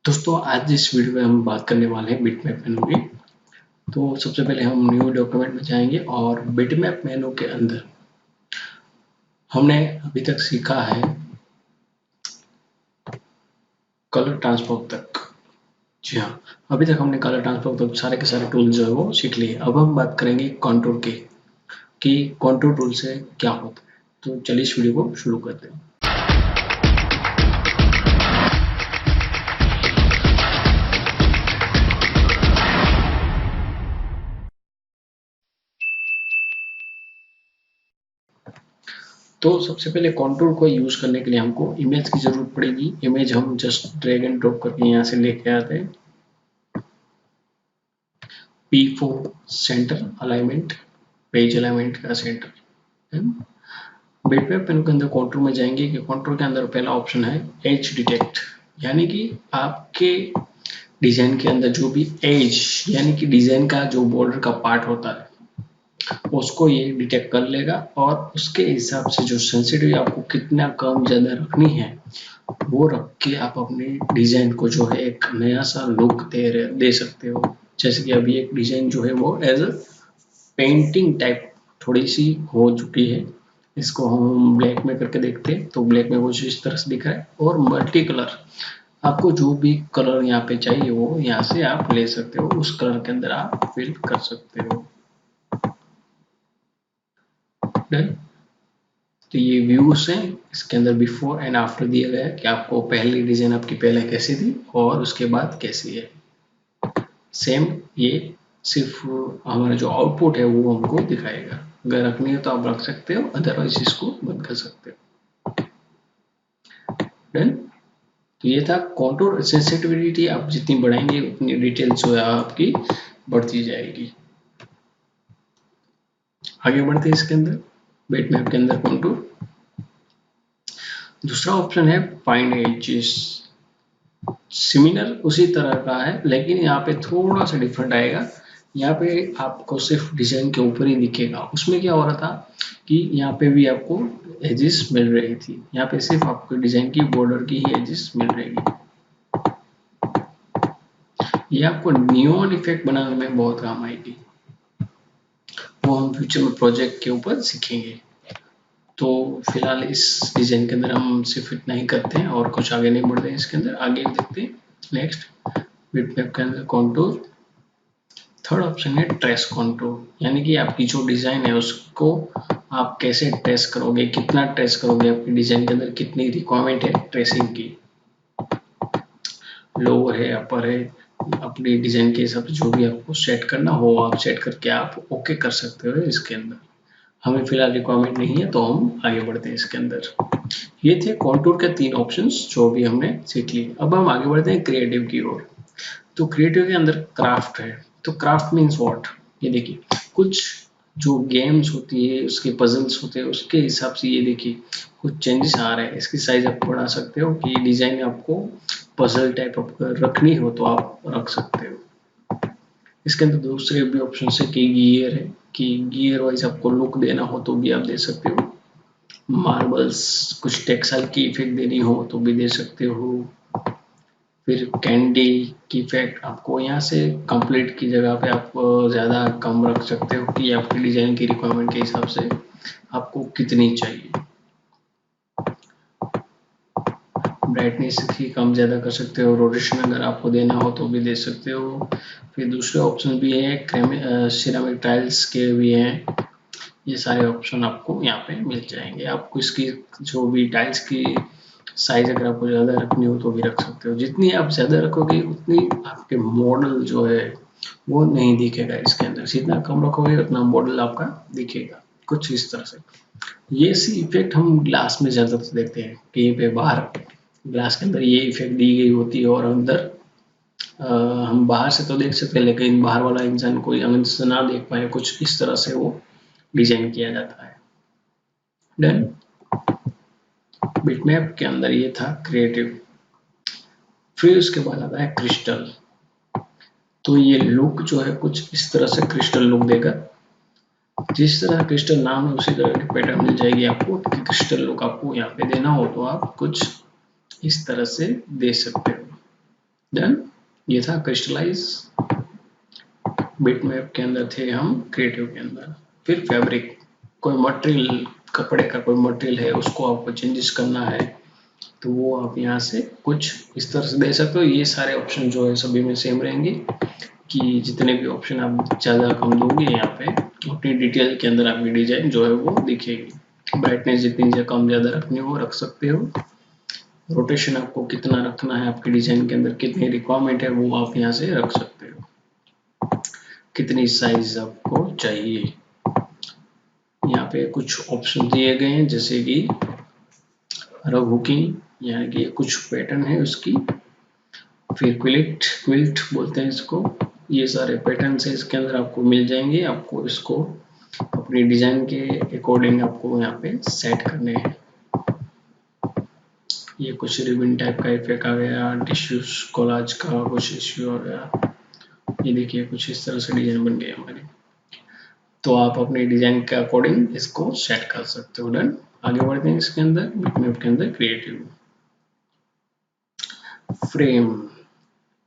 दोस्तों आज इस वीडियो में हम बात करने वाले हैं बिटमैप मेनू की। तो सबसे पहले हम न्यू डॉक्यूमेंट में जाएंगे और बिटमैप मेनू के अंदर हमने अभी तक सीखा है कलर ट्रांसफॉर्म तक। जी हाँ, अभी तक हमने कलर ट्रांसफॉर्म तक सारे के सारे टूल जो है वो सीख लिए। अब हम बात करेंगे कॉन्टूर की कि कॉन्टूर टूल से क्या होता है। तो चलिए इस वीडियो को शुरू करते हैं। तो सबसे पहले कॉन्टूर को यूज करने के लिए हमको इमेज की जरूरत पड़ेगी। इमेज हम जस्ट ड्रैग एंड ड्रॉप करके यहाँ से लेके आते हैं। P4 centre alignment, page alignment का सेंटर। बिटमैप मेनू के अंदर कॉन्टूर में जाएंगे कि कॉन्टूर के अंदर पहला ऑप्शन है एज डिटेक्ट, यानी कि आपके डिजाइन के अंदर जो भी एज यानी कि डिजाइन का जो बॉर्डर का पार्ट होता है उसको ये डिटेक्ट कर लेगा और उसके हिसाब से जो सेंसिटिविटी आपको कितना कम ज्यादा रखनी है वो रख के आप अपने डिजाइन को जो है एक नया सा लुक दे सकते हो। जैसे कि अभी एक डिजाइन जो है वो एज अ पेंटिंग टाइप थोड़ी सी हो चुकी है। इसको हम ब्लैक में करके देखते हैं तो ब्लैक में वो इस तरह से दिख रहा है। और मल्टी कलर, आपको जो भी कलर यहाँ पे चाहिए वो यहाँ से आप ले सकते हो, उस कलर के अंदर आप फिल कर सकते हो। डन। तो ये व्यूज हैं, इसके अंदर बिफोर एंड आफ्टर दिया गया है कि आपको पहली डिजाइन आपकी पहले कैसी थी और उसके बाद कैसी है। सेम ये सिर्फ हमारा जो आउटपुट है वो हमको दिखाएगा। अगर रखनी है तो आप रख सकते हो, अदरवाइज इसको बंद कर सकते हो। डन। तो ये था कॉन्टूर सेंसिटिविटी। आप जितनी बढ़ाएंगे उतनी डिटेल्स जो है आपकी बढ़ती जाएगी। आगे बढ़ते हैं इसके अंदर बिटमैप के अंदर कॉन्टूर। दूसरा ऑप्शन है फाइंड एजेस। सिमिलर उसी तरह का है लेकिन यहाँ पे थोड़ा सा डिफरेंट आएगा। यहाँ पे आपको सिर्फ डिजाइन के ऊपर ही दिखेगा। उसमें क्या हो रहा था कि यहाँ पे भी आपको एजेस मिल रही थी, यहाँ पे सिर्फ आपको डिजाइन की बॉर्डर की ही एजेस मिल रहेगी। ये आपको नियॉन इफेक्ट बनाने में बहुत काम आएगी, वो हम फ्यूचर में प्रोजेक्ट के ऊपर सीखेंगे। तो फिलहाल इस डिजाइन के अंदर हम सिर्फ इतना ही करते हैं और कुछ आगे नहीं बढ़ते हैं। इसके अंदर आगे देखते हैं नेक्स्ट बिटमैप के अंदर कॉन्टूर। थर्ड ऑप्शन है ट्रेस कॉन्टूर, यानी कि आपकी जो डिजाइन है उसको आप कैसे ट्रेस करोगे, कितना ट्रेस करोगे, आपकी डिजाइन के अंदर कितनी रिक्वायरमेंट है ट्रेसिंग की, लोअर है अपर है, अपनी डिजाइन के हिसाब से जो भी आपको सेट करना हो आप सेट करके आप ओके कर सकते हो। इसके अंदर हमें फिलहाल रिक्वायरमेंट नहीं है तो हम आगे बढ़ते हैं इसके अंदर। ये थे कॉन्टूर के 3 ऑप्शंस जो भी हमने सीख लिए। अब हम आगे बढ़ते हैं क्रिएटिव की ओर। तो क्रिएटिव के अंदर क्राफ्ट है। तो क्राफ्ट मीन्स व्हाट, ये देखिए कुछ जो गेम्स होती है उसके पजल्स होते हैं उसके हिसाब से ये देखिए कुछ चेंजेस आ रहे हैं। इसकी साइज आप बढ़ा सकते हो कि डिजाइन आपको पजल टाइप रखनी हो तो आप रख सकते हो। इसके अंदर दूसरे भी ऑप्शन है कि गियर है, कि गियर वाइज आपको लुक देना हो तो भी आप दे सकते हो। मार्बल्स कुछ टेक्सटाइल की इफेक्ट देनी हो तो भी दे सकते हो। फिर कैंडी की इफेक्ट आपको यहाँ से कंप्लीट की जगह पे आप ज़्यादा कम रख सकते हो कि आपकी डिजाइन की रिक्वायरमेंट के हिसाब से आपको कितनी चाहिए। ब्राइटनेस की कम ज़्यादा कर सकते हो, रोटेशन अगर आपको देना हो तो भी दे सकते हो। फिर दूसरे ऑप्शन भी है, सिरेमिक टाइल्स के भी हैं। ये सारे ऑप्शन आपको यहाँ पे मिल जाएंगे। आपको इसकी जो भी टाइल्स की साइज अगर आपको ज़्यादा रखनी हो तो भी रख सकते हो। जितनी आप ज़्यादा रखोगे उतनी आपके मॉडल जो है वो नहीं दिखेगा इसके अंदर, जितना कम रखोगे उतना मॉडल आपका दिखेगा कुछ इस तरह से। ये सी इफेक्ट हम ग्लास में ज़्यादातर देखते हैं, कहीं पे बाहर ग्लास के अंदर ये इफेक्ट दी गई होती है और अंदर हम बाहर से तो देख सकते हैं लेकिन बाहर वाला इंसान कोई अंदर से ना देख पाए, कुछ इस तरह से वो डिजाइन किया जाता है। डन। बिटमैप के अंदर ये था क्रिएटिव। फिर उसके बाद आता है क्रिस्टल। तो ये लुक जो है कुछ इस तरह से क्रिस्टल लुक देगा। जिस तरह क्रिस्टल नाम है उसी तरह की पैटर्न मिल जाएगी आपको कि क्रिस्टल लुक आपको यहाँ पे देना हो तो आप कुछ इस तरह से दे सकते हो। देन ये था क्रिस्टलाइज, बिटमैप के अंदर थे हम, क्रिएटिव के अंदर। फिर फैब्रिक, कोई मटेरियल, कपड़े का कोई मटेरियल है उसको आपको चेंजेस करना है तो वो आप यहाँ से कुछ इस तरह से दे सकते हो। ये सारे ऑप्शन जो है सभी में सेम रहेंगे कि जितने भी ऑप्शन आप ज़्यादा कम दोगे यहाँ पे अपनी डिटेल के अंदर आपकी डिजाइन जो है वो दिखेगी। ब्राइटनेस जितनी कम ज़्यादा रखनी हो रख सकते हो। रोटेशन आपको कितना रखना है आपकी डिजाइन के अंदर, कितनी रिक्वायरमेंट है वो आप यहाँ से रख सकते हो। कितनी साइज आपको चाहिए, यहाँ पे कुछ ऑप्शन दिए गए हैं जैसे कि रब हुकिंग, यानी कि कुछ पैटर्न है उसकी। फिर क्विल्ट, क्विल्ट बोलते हैं इसको। ये सारे पैटर्न है इसके अंदर आपको मिल जाएंगे। आपको इसको अपनी डिजाइन के अकॉर्डिंग आपको यहाँ पे सेट करने हैं। ये कुछ रिबन टाइप का इफेक्ट आ गया, टिश्यूज कोलाज का कुछ इश्यू आ गया। ये देखिए कुछ इस तरह से डिजाइन बन गई हमारी। तो आप अपने डिजाइन के अकॉर्डिंग इसको सेट कर सकते हो। डन। आगे बढ़ते हैं इसके अंदर, बिटमैप के अंदर क्रिएटिव फ्रेम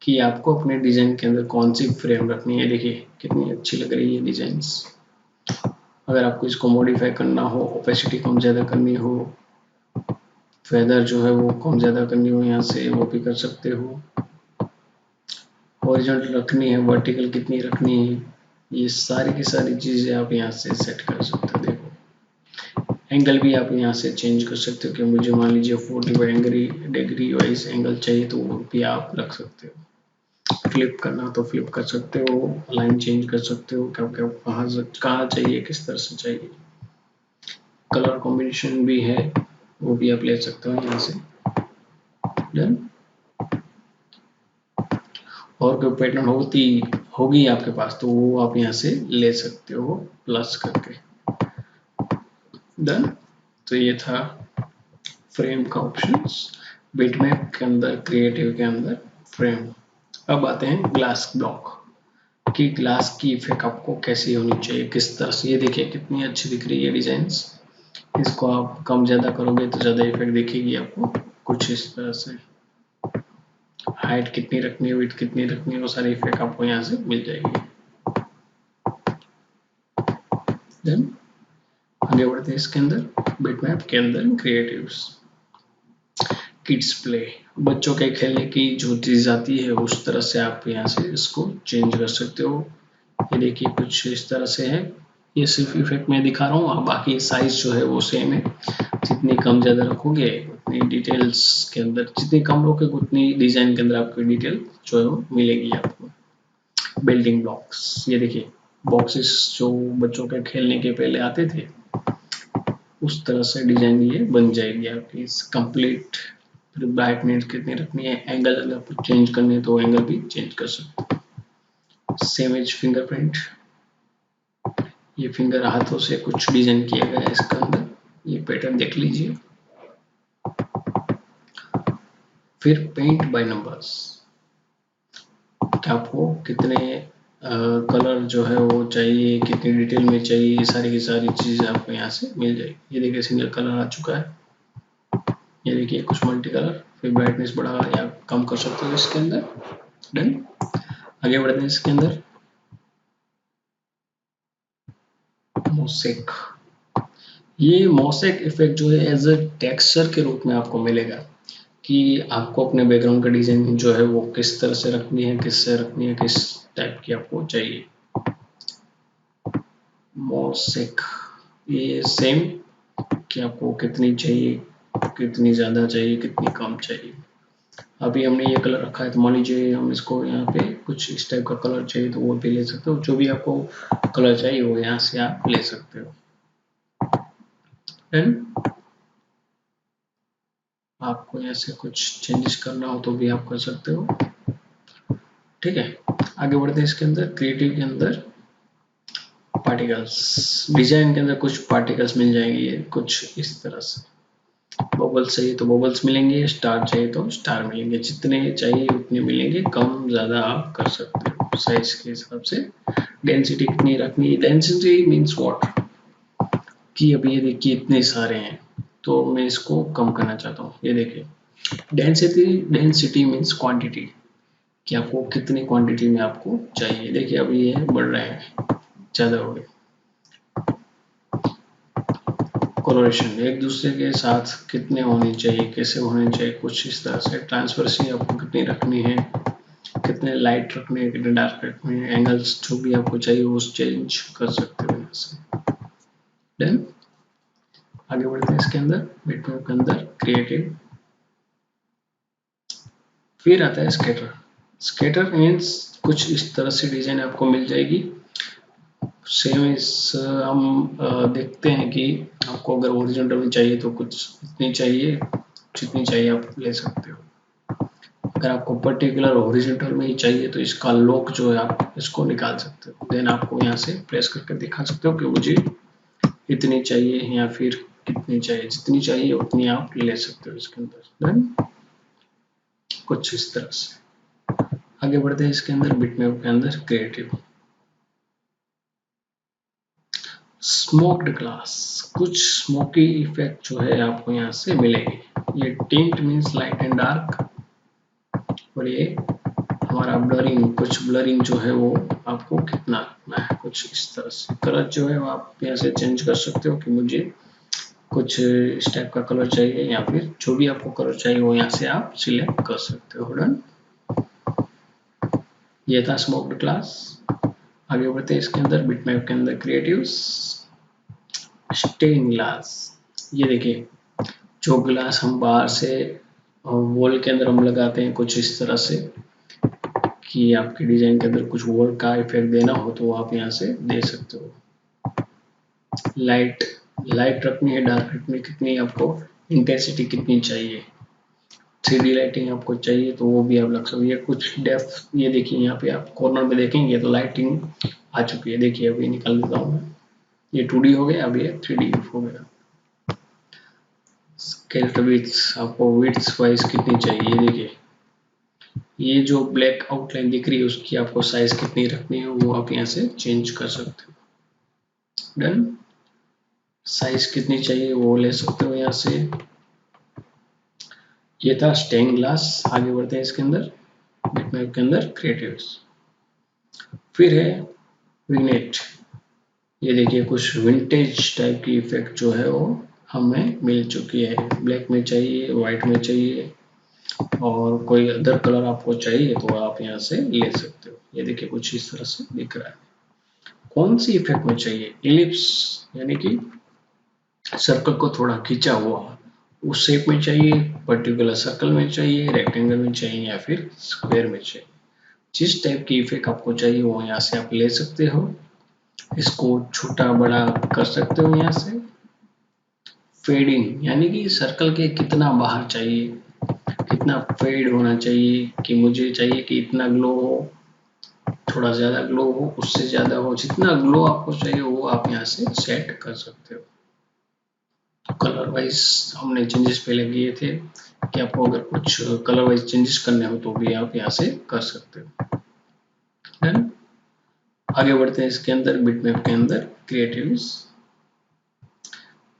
कि आपको अपने डिजाइन के अंदर कौन सी फ्रेम रखनी है। देखिए कितनी अच्छी लग रही है डिजाइंस। अगर आपको इसको मॉडिफाई करना हो, ओपेसिटी कम ज़्यादा करनी हो, फेदर जो है वो कम ज़्यादा करनी हो, यहाँ से वो भी कर सकते हो। हॉरिजॉन्टल रखनी है, वर्टिकल कितनी रखनी है, ये सारी की सारी चीज़ें आप यहाँ से सेट कर सकते हो। देखो एंगल भी आप यहाँ से चेंज कर सकते हो कि मुझे मान लीजिए 45 डिग्री वाइज एंगल चाहिए तो वो भी आप रख सकते हो। फ्लिप करना तो फ्लिप कर सकते हो, लाइन चेंज कर सकते हो, क्या क्या कहाँ चाहिए, किस तरह से चाहिए। कलर कॉम्बिनेशन भी है, वो भी आप ले सकते हो यहाँ से। डन। और कोई पैटर्न होगी आपके पास तो वो आप यहाँ से ले सकते हो प्लस करके। डन। तो ये था फ्रेम का ऑप्शंस, बिटमैप के अंदर, क्रिएटिव के अंदर फ्रेम। अब आते हैं ग्लास ब्लॉक कि ग्लास की इफेक्ट आपको कैसी होनी चाहिए, किस तरह से। ये देखिए कितनी अच्छी दिख रही है डिजाइंस। इसको आप कम ज़्यादा करोगे तो ज़्यादा इफेक्ट दिखेगी आपको कुछ इस तरह से। हाइट कितनी रखनी है, विड्थ कितनी रखनी है, वो सारी इफेक्ट आपको यहाँ से मिल जाएगी। देन आगे बढ़ते हैं इसके अंदर, बिटमैप के अंदर क्रिएटिव्स। किड्स प्ले, बच्चों के खेलने की जो चीज़ आती है उस तरह से आप यहाँ से इसको चेंज कर सकते हो। ये देखिए कुछ इस तरह से है। ये सिर्फ इफेक्ट मैं दिखा रहा हूँ, बाकी साइज जो है वो सेम है। जितनी कम ज़्यादा रखोगे उतनी डिटेल्स के अंदर, जितनी कम रखोगे उतनी डिज़ाइन के अंदर आपको डिटेल जो है वो मिलेगी आपको। बिल्डिंग ब्लॉक्स, ये देखिए बॉक्सेस जो बच्चों के खेलने के पहले आते थे उस तरह से डिजाइन ये बन जाएगी आपकी कंप्लीट। फिर ब्राइटनेस कितनी रखनी है, एंगल अगर आपको चेंज करनी है तो एंगल भी चेंज कर सकते हो। सेम एज फिंगरप्रिंट, ये फिंगर हाथों से कुछ डिजाइन किया गया है इसके अंदर, ये पैटर्न देख लीजिए। फिर पेंट बाय नंबर्स, आपको कितने कलर जो है वो चाहिए, कितनी डिटेल में चाहिए, ये सारी की सारी चीज़ आपको यहाँ से मिल जाएगी। ये देखिए सिंगल कलर आ चुका है, ये देखिए कुछ मल्टी कलर। फिर ब्राइटनेस बढ़ा या कम कर सकते हो इसके अंदर। डन। आगे बढ़ते हैं इसके अंदर, मोसेक। ये मोसेक इफेक्ट जो है एज अ टेक्सचर के रूप में आपको मिलेगा कि आपको अपने बैकग्राउंड का डिजाइन जो है वो किस तरह से रखनी है, किससे रखनी है, किस टाइप की आपको चाहिए। मोसेक ये सेम कि आपको कितनी चाहिए, कितनी ज़्यादा चाहिए, कितनी कम चाहिए। अभी हमने ये कलर रखा है तो मान लीजिए हम इसको यहाँ पे कुछ इस टाइप का कलर चाहिए तो वो भी ले सकते हो। जो भी आपको कलर चाहिए वो यहाँ से आप ले सकते हो। एंड आपको यहाँ से कुछ चेंजेस करना हो तो भी आप कर सकते हो। ठीक है। आगे बढ़ते हैं इसके अंदर, क्रिएटिव के अंदर पार्टिकल्स। डिजाइन के अंदर कुछ पार्टिकल्स मिल जाएंगे कुछ इस तरह से। बबल्स चाहिए तो बबल्स मिलेंगे, स्टार चाहिए तो स्टार मिलेंगे। जितने चाहिए उतने मिलेंगे, कम ज़्यादा आप कर सकते हो साइज के हिसाब से। डेंसिटी कितनी रखनी है, डेंसिटी मीन्स व्हाट कि अभी ये देखिए इतने सारे हैं तो मैं इसको कम करना चाहता हूँ। ये देखिए डेंसिटी, डेंसिटी मीन्स क्वांटिटी। कि आपको कितनी क्वांटिटी में आपको चाहिए। देखिए अभी ये बढ़ रहे हैं, ज़्यादा हो गए। कोलोरेशन एक दूसरे के साथ कितने होने चाहिए, कैसे होने चाहिए, कुछ इस तरह से। ट्रांसपेरेंसी आपको कितनी रखनी है, कितने लाइट रखने हैं, कितने डार्क रखने हैं, एंगल्स जो भी आपको चाहिए वो चेंज कर सकते हो यहाँ से। देन आगे बढ़ते हैं इसके अंदर, बिटमैप के अंदर क्रिएटिव। फिर आता है स्केटर। स्केटर मीन्स कुछ इस तरह से डिजाइन आपको मिल जाएगी। सेम इस हम देखते हैं कि आपको अगर ओरिजेंटल में चाहिए तो कुछ इतनी चाहिए, जितनी चाहिए आप ले सकते हो। अगर आपको पर्टिकुलर ओरिजेंटल में ही चाहिए तो इसका लॉक जो है आप इसको निकाल सकते हो। देन आपको यहाँ से प्रेस करके दिखा सकते हो कि मुझे इतनी चाहिए या फिर कितनी चाहिए। जितनी चाहिए उतनी आप ले सकते हो इसके अंदर। देन कुछ इस तरह से आगे बढ़ते हैं इसके अंदर, बिटमैप के अंदर क्रिएटिव। स्मोक्ड ग्लास, कुछ स्मोकी इफेक्ट जो है आपको यहाँ से मिलेगी। ये tint means light and dark, और ये हमारा ब्लरिंग, कुछ ब्लरिंग जो है वो आपको कितना रखना है, कुछ इस तरह से। कलर जो है वो आप यहाँ से चेंज कर सकते हो कि मुझे कुछ इस टाइप का कलर चाहिए, या फिर जो भी आपको कलर चाहिए वो यहाँ से आप सिलेक्ट कर सकते हो। डन, ये था स्मोक्ड ग्लास। आगे बढ़ते हैं इसके अंदर, बिटमैप के अंदर क्रिएटिव्स। स्टेन ग्लास, ये देखिए जो ग्लास हम बाहर से वॉल के अंदर हम लगाते हैं कुछ इस तरह से, कि आपके डिजाइन के अंदर कुछ वॉल का इफेक्ट देना हो तो आप यहाँ से दे सकते हो। लाइट रखनी है, डार्क रखनी, कितनी आपको इंटेंसिटी कितनी चाहिए, 3D लाइटिंग आपको चाहिए तो वो भी आप लग सकते हो। ये कुछ डेप्थ, ये देखिए यहाँ पे आप कॉर्नर में देखेंगे तो लाइटिंग आ चुकी है। देखिए अभी निकाल देता हूँ मैं, ये 2D हो गया, अभी ये 3D हो गया। स्केल विड्थ, आपको विड्थ वाइज कितनी चाहिए, ये देखिए ये जो ब्लैक आउटलाइन दिख रही है उसकी आपको साइज कितनी रखनी है वो आप यहाँ से चेंज कर सकते हो। डन, साइज कितनी चाहिए वो ले सकते हो यहाँ से। ये था स्टेन ग्लास। आगे बढ़ते हैं इसके अंदर, बिटमैप के अंदर क्रिएटिव्स। फिर है विग्नेट। ये देखिए कुछ विंटेज टाइप की इफेक्ट जो है वो हमें मिल चुकी है। ब्लैक में चाहिए, व्हाइट में चाहिए, और कोई अदर कलर आपको चाहिए तो आप यहाँ से ले सकते हो। ये देखिए कुछ इस तरह से दिख रहा है। कौन सी इफेक्ट में चाहिए, इलिप्स यानी कि सर्कल को थोड़ा खींचा हुआ उस शेप में चाहिए, पर्टिकुलर सर्कल में चाहिए, रेक्टेंगल में चाहिए, या फिर स्क्वायर में चाहिए। जिस टाइप की इफेक्ट आपको चाहिए वो यहाँ से आप ले सकते हो। इसको छोटा बड़ा कर सकते हो यहाँ से। फेडिंग यानी कि सर्कल के कितना बाहर चाहिए, कितना फेड होना चाहिए, कि मुझे चाहिए कि इतना ग्लो हो, थोड़ा ज्यादा ग्लो हो, उससे ज्यादा हो, जितना ग्लो आपको चाहिए वो आप यहाँ से सेट कर सकते हो। कलर वाइज हमने चेंजेस पहले किए थे कि आपको अगर कुछ कलर वाइज चेंजेस करने हो तो भी आप यहाँ से कर सकते हो। डन, आगे बढ़ते हैं इसके अंदर, बिटमैप के अंदर क्रिएटिव्स।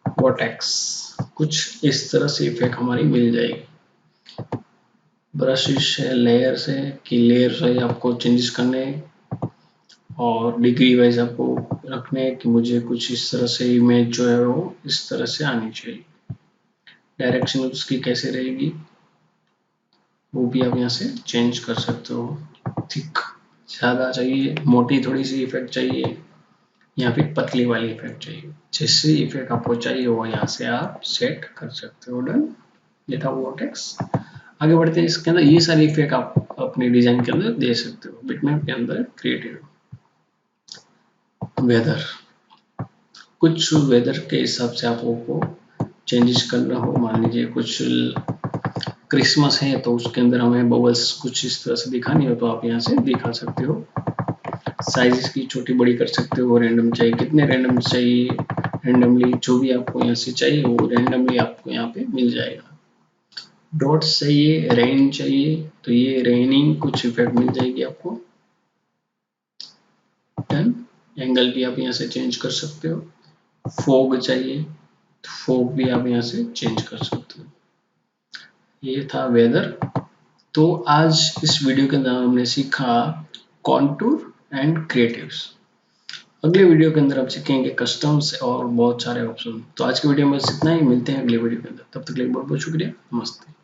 वर्टेक्स, कुछ इस तरह से इफेक्ट हमारी मिल जाएगी। ब्रशिश है, लेयर्स है कि लेयर वाइज आपको चेंजेस करने, और डिग्री वाइज आपको रखने कि मुझे कुछ इस तरह से इमेज जो है वो इस तरह से आनी चाहिए। डायरेक्शन उसकी कैसे रहेगी वो भी आप यहाँ से चेंज कर सकते हो। थिक ज़्यादा चाहिए, मोटी थोड़ी सी इफेक्ट चाहिए, या फिर पतली वाली इफेक्ट चाहिए, जैसे इफेक्ट आपको चाहिए वो यहाँ से आप सेट कर सकते हो। डन, ये था वर्टेक्स। आगे बढ़ते हैं इसके अंदर, ये सारी इफेक्ट आप अपने डिजाइन के अंदर दे सकते हो। बिटमैप के अंदर क्रिएटिव। वेदर, कुछ वेदर के हिसाब से आपको चेंजेस करना हो, मान लीजिए कुछ क्रिसमस है तो उसके अंदर हमें बबल्स कुछ इस तरह से दिखानी हो तो आप यहाँ से दिखा सकते हो। साइज इसकी छोटी बड़ी कर सकते हो। रैंडम चाहिए, कितने रैंडम चाहिए, रैंडमली जो भी आपको यहाँ से चाहिए वो रैंडमली आपको यहाँ पे मिल जाएगा। डॉट्स चाहिए, रेन चाहिए तो ये रेनिंग कुछ इफेक्ट मिल जाएगी आपको। डन, एंगल भी आप यहाँ से चेंज कर सकते हो। फोग चाहिए तो फोग भी आप यहाँ से चेंज कर सकते हो। ये था वेदर। तो आज इस वीडियो के अंदर हमने सीखा कॉन्टूर एंड क्रिएटिव्स। अगले वीडियो के अंदर हम सीखेंगे कस्टम्स और बहुत सारे ऑप्शन। तो आज के वीडियो में बस इतना ही, मिलते हैं अगले वीडियो के अंदर, तब तक के लिए बहुत बहुत शुक्रिया, नमस्ते।